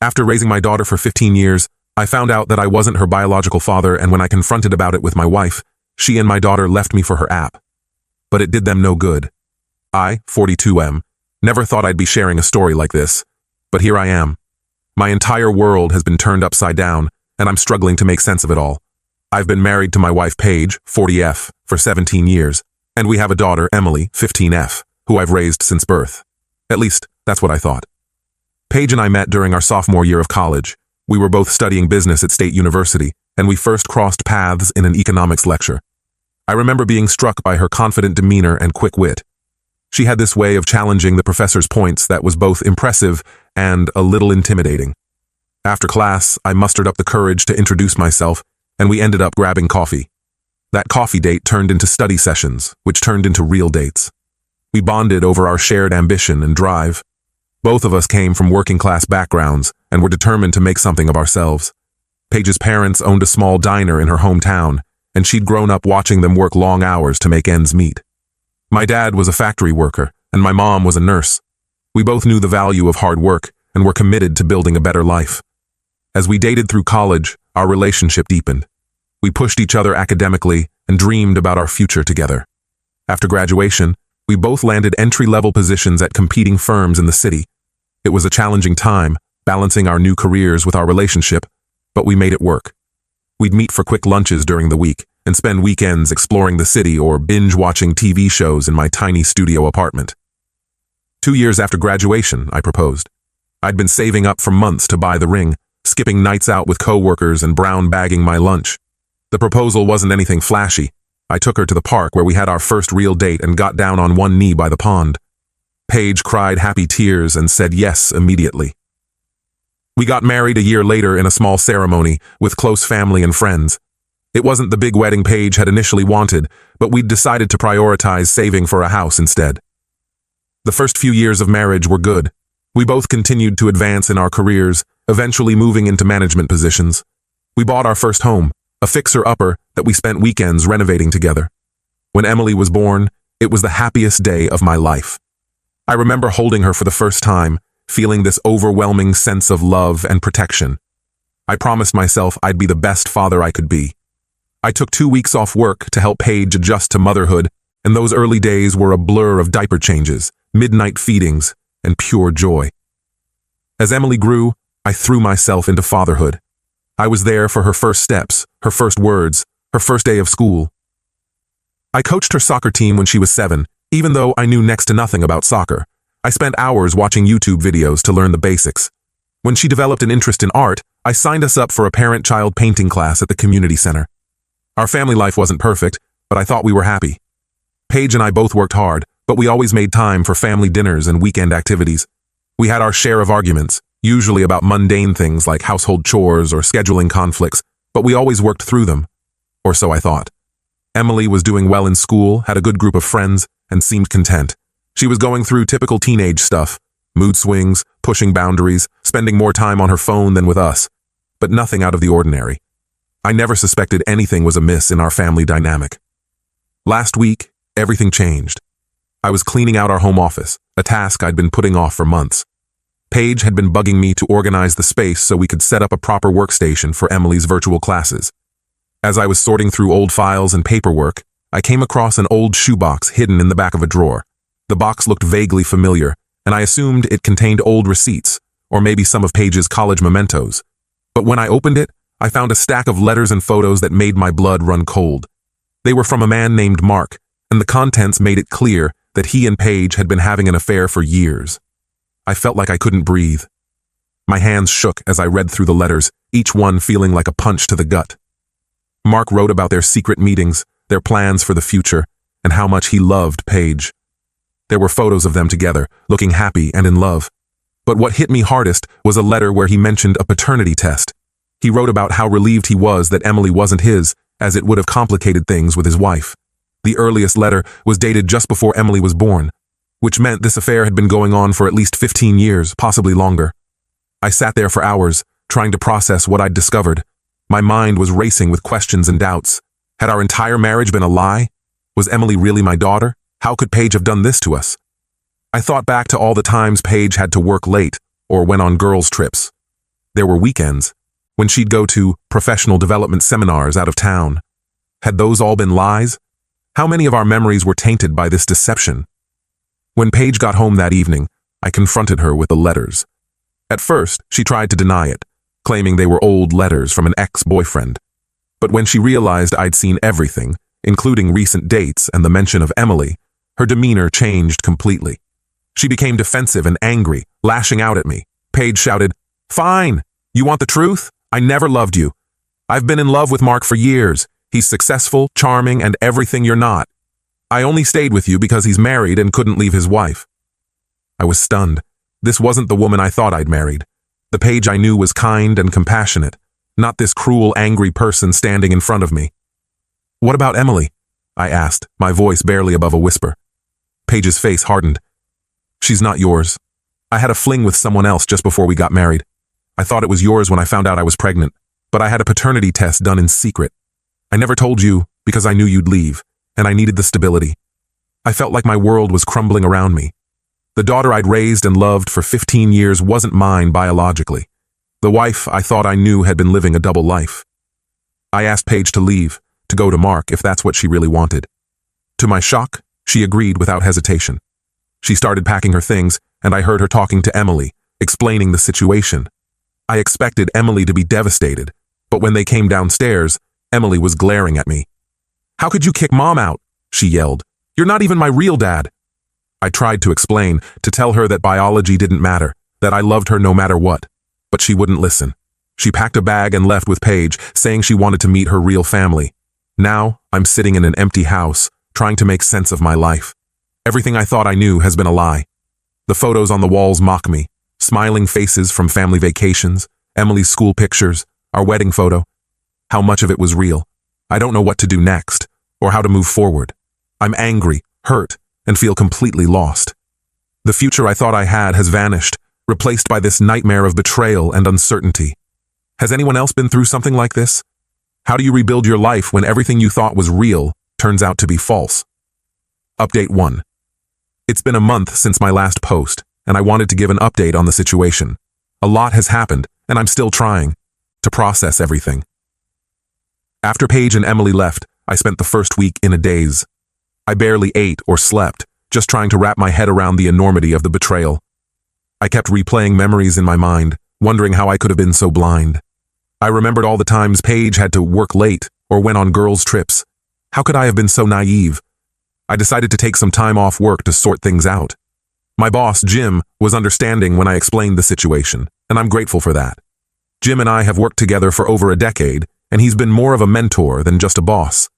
After raising my daughter for 15 years, I found out that I wasn't her biological father, and when I confronted about it with my wife, she and my daughter left me for her app. But it did them no good. I, 42M, never thought I'd be sharing a story like this, but here I am. My entire world has been turned upside down, and I'm struggling to make sense of it all. I've been married to my wife Paige, 40F, for 17 years, and we have a daughter, Emily, 15F, who I've raised since birth. At least, that's what I thought. Paige and I met during our sophomore year of college. We were both studying business at State University, and we first crossed paths in an economics lecture. I remember being struck by her confident demeanor and quick wit. She had this way of challenging the professor's points that was both impressive and a little intimidating. After class, I mustered up the courage to introduce myself, and we ended up grabbing coffee. That coffee date turned into study sessions, which turned into real dates. We bonded over our shared ambition and drive. Both of us came from working-class backgrounds and were determined to make something of ourselves. Paige's parents owned a small diner in her hometown, and she'd grown up watching them work long hours to make ends meet. My dad was a factory worker, and my mom was a nurse. We both knew the value of hard work and were committed to building a better life. As we dated through college, our relationship deepened. We pushed each other academically and dreamed about our future together. After graduation, we both landed entry-level positions at competing firms in the city. It was a challenging time, balancing our new careers with our relationship, but we made it work. We'd meet for quick lunches during the week and spend weekends exploring the city or binge-watching TV shows in my tiny studio apartment. 2 years after graduation, I proposed. I'd been saving up for months to buy the ring, skipping nights out with coworkers and brown-bagging my lunch. The proposal wasn't anything flashy. I took her to the park where we had our first real date and got down on one knee by the pond. Paige cried happy tears and said yes immediately. We got married a year later in a small ceremony with close family and friends. It wasn't the big wedding Paige had initially wanted, but we'd decided to prioritize saving for a house instead. The first few years of marriage were good. We both continued to advance in our careers, eventually moving into management positions. We bought our first home, a fixer-upper that we spent weekends renovating together. When Emily was born, it was the happiest day of my life. I remember holding her for the first time, feeling this overwhelming sense of love and protection. I promised myself I'd be the best father I could be. I took 2 weeks off work to help Paige adjust to motherhood, and those early days were a blur of diaper changes, midnight feedings, and pure joy. As Emily grew, I threw myself into fatherhood. I was there for her first steps, her first words, her first day of school. I coached her soccer team when she was 7, even though I knew next to nothing about soccer. I spent hours watching YouTube videos to learn the basics. When she developed an interest in art, I signed us up for a parent-child painting class at the community center. Our family life wasn't perfect, but I thought we were happy. Paige and I both worked hard, but we always made time for family dinners and weekend activities. We had our share of arguments, usually about mundane things like household chores or scheduling conflicts, but we always worked through them. Or so I thought. Emily was doing well in school, had a good group of friends, and seemed content. She was going through typical teenage stuff, mood swings, pushing boundaries, spending more time on her phone than with us, but nothing out of the ordinary. I never suspected anything was amiss in our family dynamic. Last week, everything changed. I was cleaning out our home office, a task I'd been putting off for months. Paige had been bugging me to organize the space so we could set up a proper workstation for Emily's virtual classes. As I was sorting through old files and paperwork, I came across an old shoebox hidden in the back of a drawer. The box looked vaguely familiar, and I assumed it contained old receipts, or maybe some of Paige's college mementos. But when I opened it, I found a stack of letters and photos that made my blood run cold. They were from a man named Mark, and the contents made it clear that he and Paige had been having an affair for years. I felt like I couldn't breathe. My hands shook as I read through the letters, each one feeling like a punch to the gut. Mark wrote about their secret meetings, their plans for the future, and how much he loved Paige. There were photos of them together, looking happy and in love. But what hit me hardest was a letter where he mentioned a paternity test. He wrote about how relieved he was that Emily wasn't his, as it would have complicated things with his wife. The earliest letter was dated just before Emily was born, which meant this affair had been going on for at least 15 years, possibly longer. I sat there for hours, trying to process what I'd discovered. My mind was racing with questions and doubts. Had our entire marriage been a lie? Was Emily really my daughter? How could Paige have done this to us? I thought back to all the times Paige had to work late or went on girls' trips. There were weekends when she'd go to professional development seminars out of town. Had those all been lies? How many of our memories were tainted by this deception? When Paige got home that evening, I confronted her with the letters. At first, she tried to deny it, claiming they were old letters from an ex-boyfriend. But when she realized I'd seen everything, including recent dates and the mention of Emily, her demeanor changed completely. She became defensive and angry, lashing out at me. Paige shouted, "Fine! You want the truth? I never loved you. I've been in love with Mark for years. He's successful, charming, and everything you're not. I only stayed with you because he's married and couldn't leave his wife." I was stunned. This wasn't the woman I thought I'd married. The Paige I knew was kind and compassionate, not this cruel, angry person standing in front of me. "What about Emily?" I asked, my voice barely above a whisper. Paige's face hardened. "She's not yours. I had a fling with someone else just before we got married. I thought it was yours when I found out I was pregnant, but I had a paternity test done in secret. I never told you because I knew you'd leave, and I needed the stability. I felt like my world was crumbling around me. The daughter I'd raised and loved for 15 years wasn't mine biologically. The wife I thought I knew had been living a double life. I asked Paige to leave, to go to Mark if that's what she really wanted. To my shock, she agreed without hesitation. She started packing her things, and I heard her talking to Emily, explaining the situation. I expected Emily to be devastated, but when they came downstairs, Emily was glaring at me. "How could you kick Mom out?" she yelled. "You're not even my real dad." I tried to explain, to tell her that biology didn't matter, that I loved her no matter what, but she wouldn't listen. She packed a bag and left with Paige, saying she wanted to meet her real family. Now, I'm sitting in an empty house, trying to make sense of my life. Everything I thought I knew has been a lie. The photos on the walls mock me. Smiling faces from family vacations, Emily's school pictures, our wedding photo. How much of it was real? I don't know what to do next, or how to move forward. I'm angry, hurt, and feel completely lost. The future I thought I had has vanished, replaced by this nightmare of betrayal and uncertainty. Has anyone else been through something like this? How do you rebuild your life when everything you thought was real turns out to be false? Update 1. It's been a month since my last post, and I wanted to give an update on the situation. A lot has happened, and I'm still trying to process everything. After Paige and Emily left, I spent the first week in a daze. I barely ate or slept, just trying to wrap my head around the enormity of the betrayal. I kept replaying memories in my mind, wondering how I could have been so blind. I remembered all the times Paige had to work late or went on girls' trips. How could I have been so naive? I decided to take some time off work to sort things out. My boss, Jim, was understanding when I explained the situation, and I'm grateful for that. Jim and I have worked together for over a decade, and he's been more of a mentor than just a boss.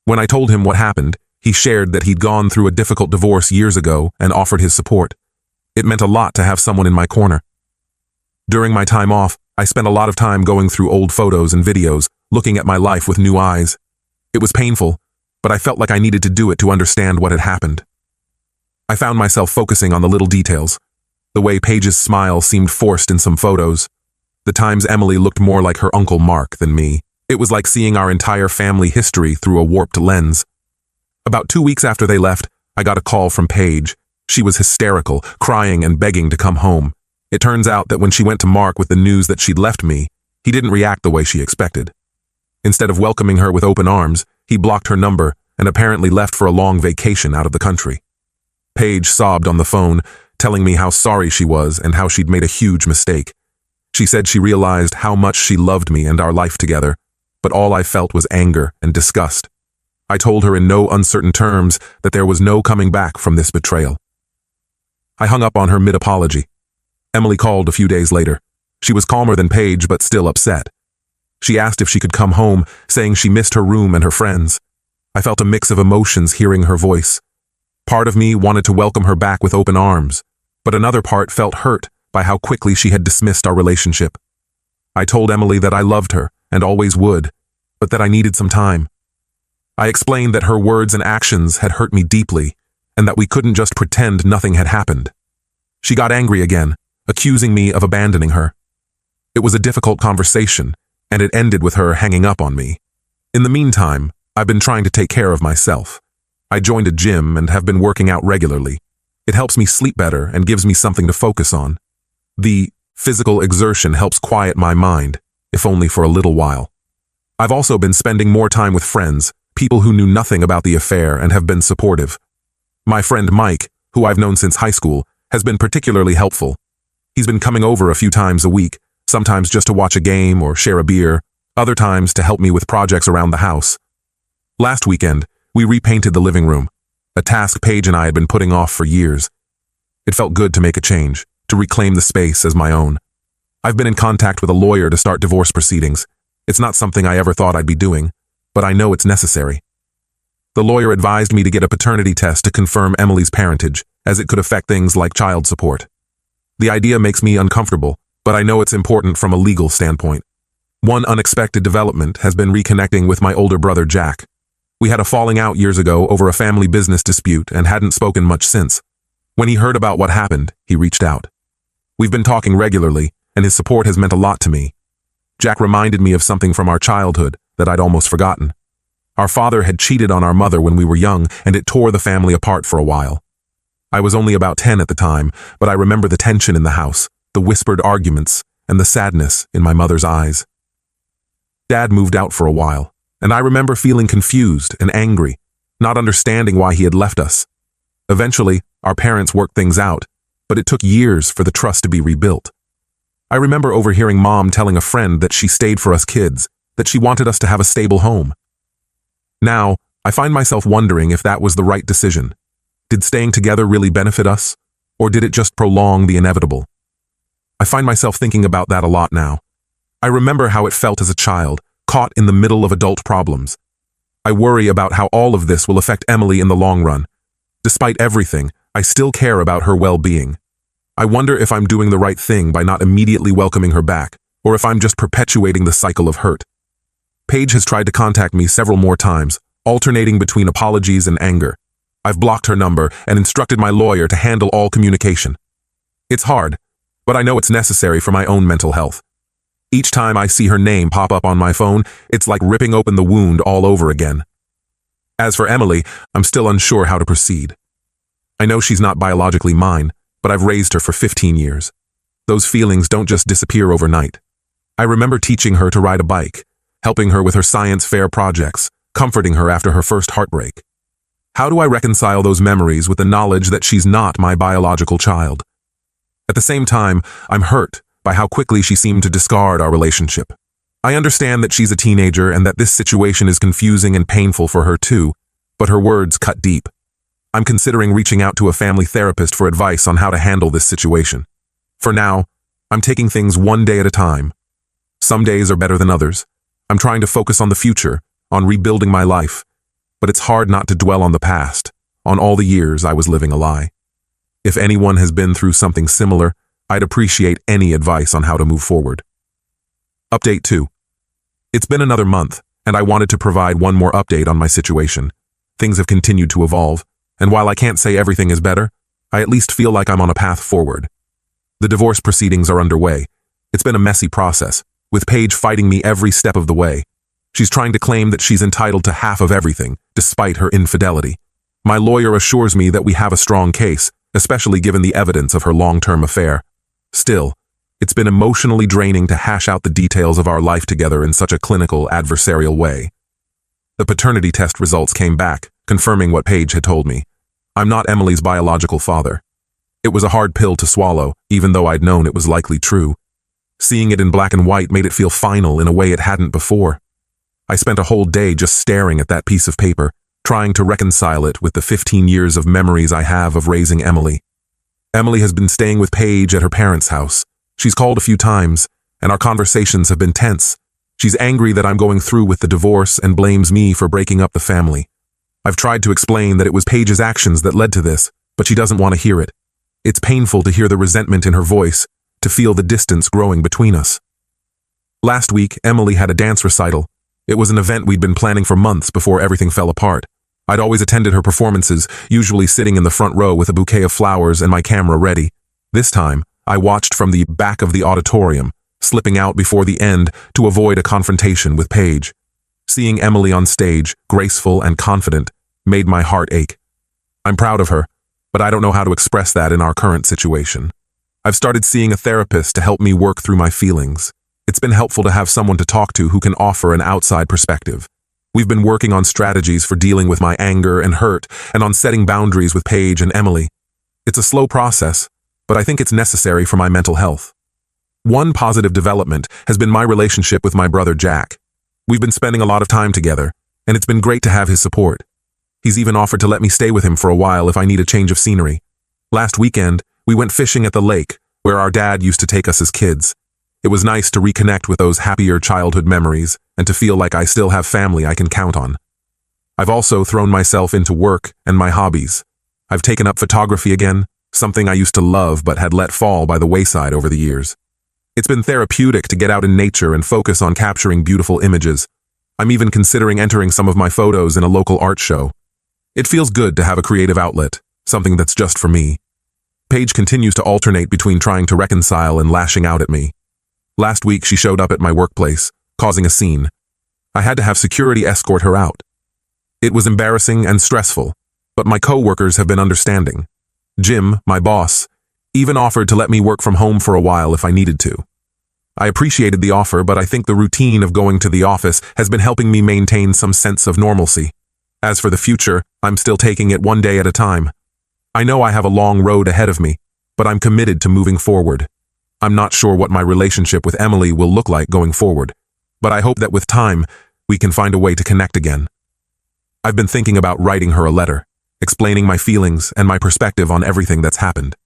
When I told him what happened, he shared that he'd gone through a difficult divorce years ago and offered his support. It meant a lot to have someone in my corner. During my time off, I spent a lot of time going through old photos and videos, looking at my life with new eyes. It was painful, but I felt like I needed to do it to understand what had happened. I found myself focusing on the little details. The way Paige's smile seemed forced in some photos. The times Emily looked more like her Uncle Mark than me. It was like seeing our entire family history through a warped lens. About 2 weeks after they left, I got a call from Paige. She was hysterical, crying and begging to come home. It turns out that when she went to Mark with the news that she'd left me, he didn't react the way she expected. Instead of welcoming her with open arms, he blocked her number and apparently left for a long vacation out of the country. Paige sobbed on the phone, telling me how sorry she was and how she'd made a huge mistake. She said she realized how much she loved me and our life together, but all I felt was anger and disgust. I told her in no uncertain terms that there was no coming back from this betrayal. I hung up on her mid-apology. Emily called a few days later. She was calmer than Paige, but still upset. She asked if she could come home, saying she missed her room and her friends. I felt a mix of emotions hearing her voice. Part of me wanted to welcome her back with open arms, but another part felt hurt by how quickly she had dismissed our relationship. I told Emily that I loved her and always would, but that I needed some time. I explained that her words and actions had hurt me deeply, and that we couldn't just pretend nothing had happened. She got angry again, accusing me of abandoning her. It was a difficult conversation, and it ended with her hanging up on me. In the meantime, I've been trying to take care of myself. I joined a gym and have been working out regularly. It helps me sleep better and gives me something to focus on. The Physical exertion helps quiet my mind, if only for a little while. I've also been spending more time with friends, people who knew nothing about the affair and have been supportive. My friend Mike, who I've known since high school, has been particularly helpful. He's been coming over a few times a week, sometimes just to watch a game or share a beer, other times to help me with projects around the house. Last weekend, we repainted the living room, a task Paige and I had been putting off for years. It felt good to make a change, to reclaim the space as my own. I've been in contact with a lawyer to start divorce proceedings. It's not something I ever thought I'd be doing, but I know it's necessary. The lawyer advised me to get a paternity test to confirm Emily's parentage, as it could affect things like child support. The idea makes me uncomfortable, but I know it's important from a legal standpoint. One unexpected development has been reconnecting with my older brother Jack. We had a falling out years ago over a family business dispute and hadn't spoken much since. When he heard about what happened, he reached out. We've been talking regularly, and his support has meant a lot to me. Jack reminded me of something from our childhood that I'd almost forgotten. Our father had cheated on our mother when we were young, and it tore the family apart for a while. I was only about 10 at the time, but I remember the tension in the house, the whispered arguments, and the sadness in my mother's eyes. Dad moved out for a while, and I remember feeling confused and angry, not understanding why he had left us. Eventually, our parents worked things out, but it took years for the trust to be rebuilt. I remember overhearing Mom telling a friend that she stayed for us kids, that she wanted us to have a stable home. Now, I find myself wondering if that was the right decision. Did staying together really benefit us, or did it just prolong the inevitable? I find myself thinking about that a lot now. I remember how it felt as a child, caught in the middle of adult problems. I worry about how all of this will affect Emily in the long run. Despite everything, I still care about her well-being. I wonder if I'm doing the right thing by not immediately welcoming her back, or if I'm just perpetuating the cycle of hurt. Paige has tried to contact me several more times, alternating between apologies and anger. I've blocked her number and instructed my lawyer to handle all communication. It's hard, but I know it's necessary for my own mental health. Each time I see her name pop up on my phone, it's like ripping open the wound all over again. As for Emily, I'm still unsure how to proceed. I know she's not biologically mine, but I've raised her for 15 years. Those feelings don't just disappear overnight. I remember teaching her to ride a bike, helping her with her science fair projects, comforting her after her first heartbreak. How do I reconcile those memories with the knowledge that she's not my biological child? At the same time, I'm hurt by how quickly she seemed to discard our relationship. I understand that she's a teenager and that this situation is confusing and painful for her too, but her words cut deep. I'm considering reaching out to a family therapist for advice on how to handle this situation. For now, I'm taking things one day at a time. Some days are better than others. I'm trying to focus on the future, on rebuilding my life, but it's hard not to dwell on the past, on all the years I was living a lie. If anyone has been through something similar, I'd appreciate any advice on how to move forward. Update 2. It's been another month, and I wanted to provide one more update on my situation. Things have continued to evolve, and while I can't say everything is better, I at least feel like I'm on a path forward. The divorce proceedings are underway. It's been a messy process, with Paige fighting me every step of the way. She's trying to claim that she's entitled to half of everything, despite her infidelity. My lawyer assures me that we have a strong case, especially given the evidence of her long-term affair. Still, it's been emotionally draining to hash out the details of our life together in such a clinical, adversarial way. The paternity test results came back, confirming what Paige had told me. I'm not Emily's biological father. It was a hard pill to swallow, even though I'd known it was likely true. Seeing it in black and white made it feel final in a way it hadn't before. I spent a whole day just staring at that piece of paper, trying to reconcile it with the 15 years of memories I have of raising Emily. Emily has been staying with Paige at her parents' house. She's called a few times, and our conversations have been tense. She's angry that I'm going through with the divorce and blames me for breaking up the family. I've tried to explain that it was Paige's actions that led to this, but she doesn't want to hear it. It's painful to hear the resentment in her voice, to feel the distance growing between us. Last week, Emily had a dance recital. It was an event we'd been planning for months before everything fell apart. I'd always attended her performances, usually sitting in the front row with a bouquet of flowers and my camera ready. This time, I watched from the back of the auditorium, slipping out before the end to avoid a confrontation with Paige. Seeing Emily on stage, graceful and confident, made my heart ache. I'm proud of her, but I don't know how to express that in our current situation. I've started seeing a therapist to help me work through my feelings. It's been helpful to have someone to talk to who can offer an outside perspective. We've been working on strategies for dealing with my anger and hurt and on setting boundaries with Paige and Emily. It's a slow process, but I think it's necessary for my mental health. One positive development has been my relationship with my brother Jack. We've been spending a lot of time together, and it's been great to have his support. He's even offered to let me stay with him for a while if I need a change of scenery. Last weekend, we went fishing at the lake, where our dad used to take us as kids. It was nice to reconnect with those happier childhood memories and to feel like I still have family I can count on. I've also thrown myself into work and my hobbies. I've taken up photography again, something I used to love but had let fall by the wayside over the years. It's been therapeutic to get out in nature and focus on capturing beautiful images. I'm even considering entering some of my photos in a local art show. It feels good to have a creative outlet, something that's just for me. Paige continues to alternate between trying to reconcile and lashing out at me. Last week she showed up at my workplace, causing a scene. I had to have security escort her out. It was embarrassing and stressful, but my co-workers have been understanding. Jim, my boss, even offered to let me work from home for a while if I needed to. I appreciated the offer, but I think the routine of going to the office has been helping me maintain some sense of normalcy. As for the future, I'm still taking it one day at a time. I know I have a long road ahead of me, but I'm committed to moving forward. I'm not sure what my relationship with Emily will look like going forward, but I hope that with time, we can find a way to connect again. I've been thinking about writing her a letter, explaining my feelings and my perspective on everything that's happened.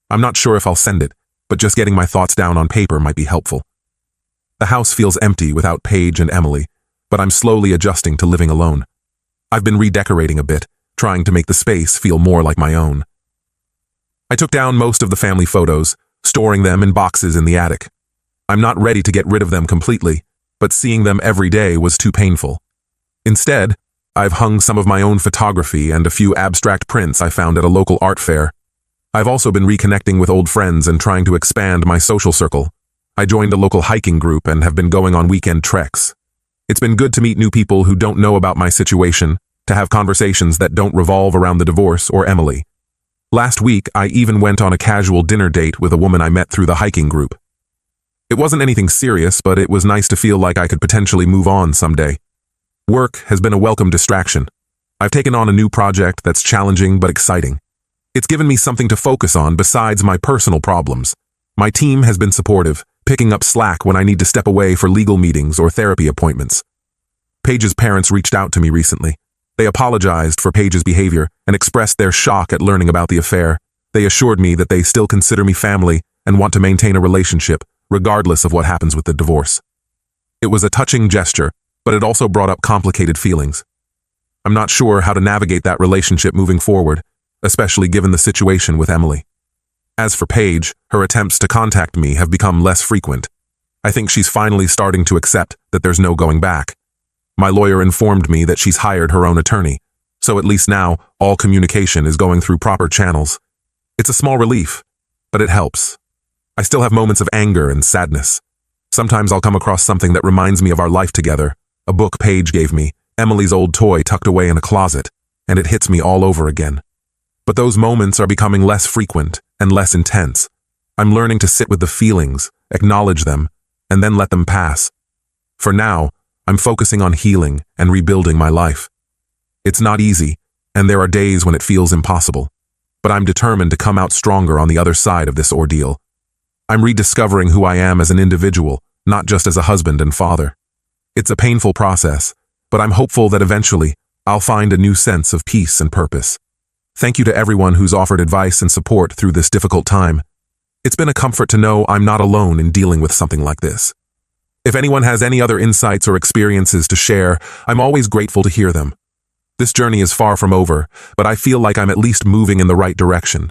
I'm not sure if I'll send it, but just getting my thoughts down on paper might be helpful. The house feels empty without Paige and Emily, but I'm slowly adjusting to living alone. I've been redecorating a bit, trying to make the space feel more like my own. I took down most of the family photos, storing them in boxes in the attic. I'm not ready to get rid of them completely, but seeing them every day was too painful. Instead, I've hung some of my own photography and a few abstract prints I found at a local art fair. I've also been reconnecting with old friends and trying to expand my social circle. I joined a local hiking group and have been going on weekend treks. It's been good to meet new people who don't know about my situation, to have conversations that don't revolve around the divorce or Emily. Last week, I even went on a casual dinner date with a woman I met through the hiking group. It wasn't anything serious, but it was nice to feel like I could potentially move on someday. Work has been a welcome distraction. I've taken on a new project that's challenging but exciting. It's given me something to focus on besides my personal problems. My team has been supportive, picking up slack when I need to step away for legal meetings or therapy appointments. Paige's parents reached out to me recently. They apologized for Paige's behavior and expressed their shock at learning about the affair. They assured me that they still consider me family and want to maintain a relationship, regardless of what happens with the divorce. It was a touching gesture, but it also brought up complicated feelings. I'm not sure how to navigate that relationship moving forward, especially given the situation with Emily. As for Paige, her attempts to contact me have become less frequent. I think she's finally starting to accept that there's no going back. My lawyer informed me that she's hired her own attorney, so at least now all communication is going through proper channels. It's a small relief, but it helps. I still have moments of anger and sadness. Sometimes I'll come across something that reminds me of our life together, a book Paige gave me, Emily's old toy tucked away in a closet, and it hits me all over again. But those moments are becoming less frequent and less intense. I'm learning to sit with the feelings, acknowledge them, and then let them pass. For now, I'm focusing on healing and rebuilding my life. It's not easy, and there are days when it feels impossible, but I'm determined to come out stronger on the other side of this ordeal. I'm rediscovering who I am as an individual, not just as a husband and father. It's a painful process, but I'm hopeful that eventually I'll find a new sense of peace and purpose. Thank you to everyone who's offered advice and support through this difficult time. It's been a comfort to know I'm not alone in dealing with something like this. If anyone has any other insights or experiences to share, I'm always grateful to hear them. This journey is far from over, but I feel like I'm at least moving in the right direction.